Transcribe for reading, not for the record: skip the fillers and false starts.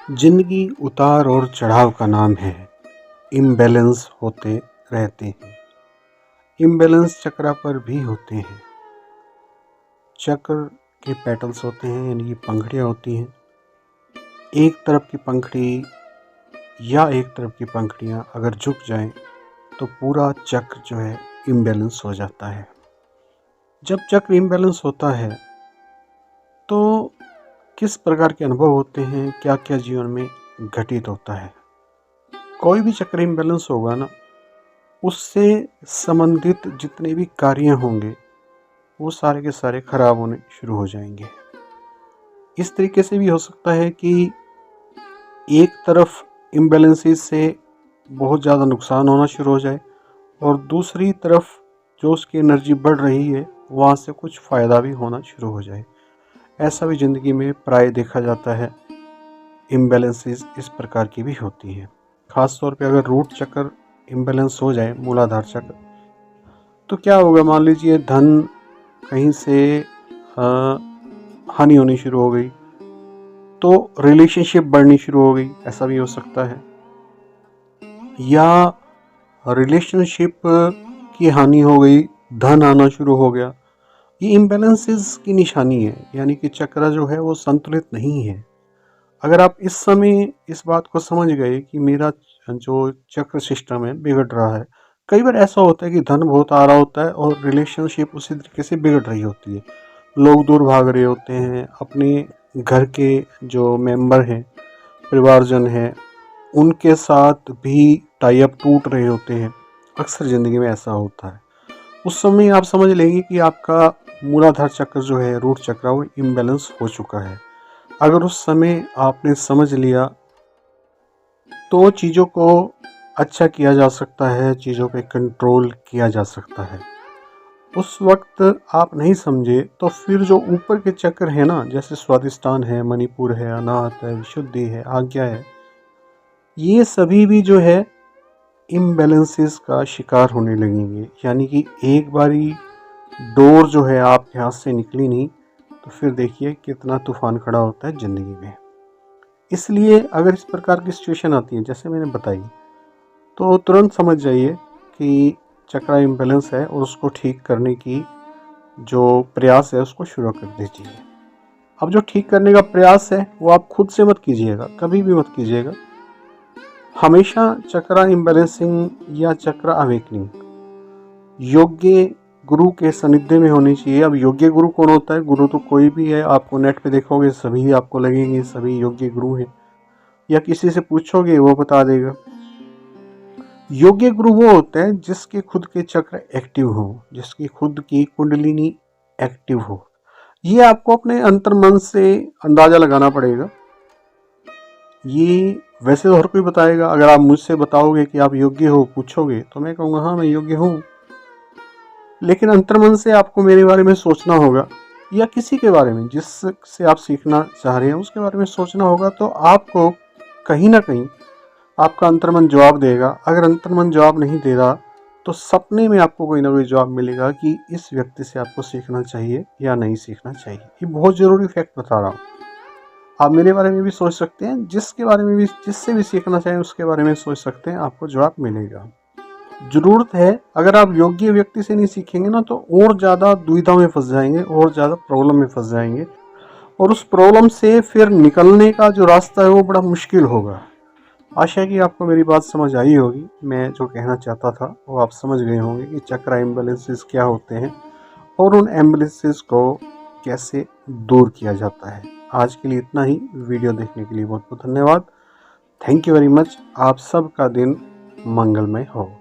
जिंदगी उतार और चढ़ाव का नाम है। इम्बैलेंस होते रहते हैं। इम्बैलेंस चक्रा पर भी होते हैं। चक्र के पेटल्स होते हैं, यानी कि पंखड़ियाँ होती हैं। एक तरफ की पंखड़ी या एक तरफ की पंखड़ियाँ अगर झुक जाएं तो पूरा चक्र जो है इम्बैलेंस हो जाता है। जब चक्र इम्बैलेंस होता है तो किस प्रकार के अनुभव होते हैं, क्या क्या जीवन में घटित होता है। कोई भी चक्र इम्बैलेंस होगा ना, उससे संबंधित जितने भी कार्य होंगे वो सारे के सारे खराब होने शुरू हो जाएंगे। इस तरीके से भी हो सकता है कि एक तरफ इम्बैलेंसेस से बहुत ज़्यादा नुकसान होना शुरू हो जाए और दूसरी तरफ जो उसकी एनर्जी बढ़ रही है वहाँ से कुछ फ़ायदा भी होना शुरू हो जाए। ऐसा भी ज़िंदगी में प्राय देखा जाता है। इम्बैलेंसेस इस प्रकार की भी होती हैं। ख़ास तौर पे अगर रूट चक्र इम्बैलेंस हो जाए, मूलाधार चक्र, तो क्या होगा। मान लीजिए धन कहीं से हानि होनी शुरू हो गई तो रिलेशनशिप बढ़नी शुरू हो गई, ऐसा भी हो सकता है। या रिलेशनशिप की हानि हो गई, धन आना शुरू हो गया। ये इम्बैलेंसेस की निशानी है, यानी कि चक्र जो है वो संतुलित नहीं है। अगर आप इस समय इस बात को समझ गए कि मेरा जो चक्र सिस्टम है बिगड़ रहा है। कई बार ऐसा होता है कि धन बहुत आ रहा होता है और रिलेशनशिप उसी तरीके से बिगड़ रही होती है। लोग दूर भाग रहे होते हैं, अपने घर के जो मेंबर हैं, परिवारजन हैं, उनके साथ भी टाई अप टूट रहे होते हैं। अक्सर ज़िंदगी में ऐसा होता है। उस समय आप समझ लेंगे कि आपका मूलाधार चक्र जो है, रूट चक्र, वो इम्बैलेंस हो चुका है। अगर उस समय आपने समझ लिया तो चीज़ों को अच्छा किया जा सकता है, चीज़ों पे कंट्रोल किया जा सकता है। उस वक्त आप नहीं समझे तो फिर जो ऊपर के चक्र है ना, जैसे स्वादिष्टान है, मणिपुर है, अनाहत है, विशुद्धि है, आज्ञा है, ये सभी भी जो है इम्बैलेंसेस का शिकार होने लगेंगे। यानी कि एक बारी डोर जो है आपके हाथ से निकली नहीं तो फिर देखिए कितना तूफान खड़ा होता है ज़िंदगी में। इसलिए अगर इस प्रकार की सिचुएशन आती है जैसे मैंने बताई, तो तुरंत समझ जाइए कि चक्रा इम्बैलेंस है और उसको ठीक करने की जो प्रयास है उसको शुरू कर दीजिए। अब जो ठीक करने का प्रयास है वो आप खुद से मत कीजिएगा, कभी भी मत कीजिएगा। हमेशा चक्रा इम्बैलेंसिंग या चक्रा अवेकनिंग योग्य गुरु के सानिध्य में होनी चाहिए। अब योग्य गुरु कौन होता है? गुरु तो कोई भी है, आपको नेट पे देखोगे सभी आपको लगेंगे सभी योग्य गुरु हैं, या किसी से पूछोगे वो बता देगा। योग्य गुरु वो होते हैं जिसके खुद के चक्र एक्टिव हो, जिसकी खुद की कुंडलिनी एक्टिव हो। ये आपको अपने अंतर मन से अंदाजा लगाना पड़ेगा। ये वैसे तो हर कोई बताएगा। अगर आप मुझसे बताओगे कि आप योग्य हो, पूछोगे, तो मैं कहूँगा हाँ मैं योग्य हूँ। लेकिन अंतर्मन से आपको मेरे बारे में सोचना होगा, या किसी के बारे में जिससे आप सीखना चाह रहे हैं उसके बारे में सोचना होगा। तो आपको कहीं ना कहीं आपका अंतर्मन जवाब देगा। अगर अंतर्मन जवाब नहीं दे रहा तो सपने में आपको कोई ना कोई जवाब मिलेगा कि इस व्यक्ति से आपको सीखना चाहिए या नहीं सीखना चाहिए। ये बहुत ज़रूरी फैक्ट बता रहा हूँ। आप मेरे बारे में भी सोच सकते हैं, जिसके बारे में भी, जिससे भी सीखना चाहें उसके बारे में सोच सकते हैं, आपको जवाब मिलेगा। ज़रूरत है, अगर आप योग्य व्यक्ति से नहीं सीखेंगे ना तो और ज़्यादा दुविधा में फंस जाएंगे, और ज़्यादा प्रॉब्लम में फंस जाएंगे, और उस प्रॉब्लम से फिर निकलने का जो रास्ता है वो बड़ा मुश्किल होगा। आशा है कि आपको मेरी बात समझ आई होगी। मैं जो कहना चाहता था वो आप समझ गए होंगे कि चक्रा इम्बैलेंसेस क्या होते हैं और उन इम्बैलेंसेस को कैसे दूर किया जाता है। आज के लिए इतना ही। वीडियो देखने के लिए बहुत बहुत धन्यवाद। Thank you very much. आप सबका दिन मंगलमय हो।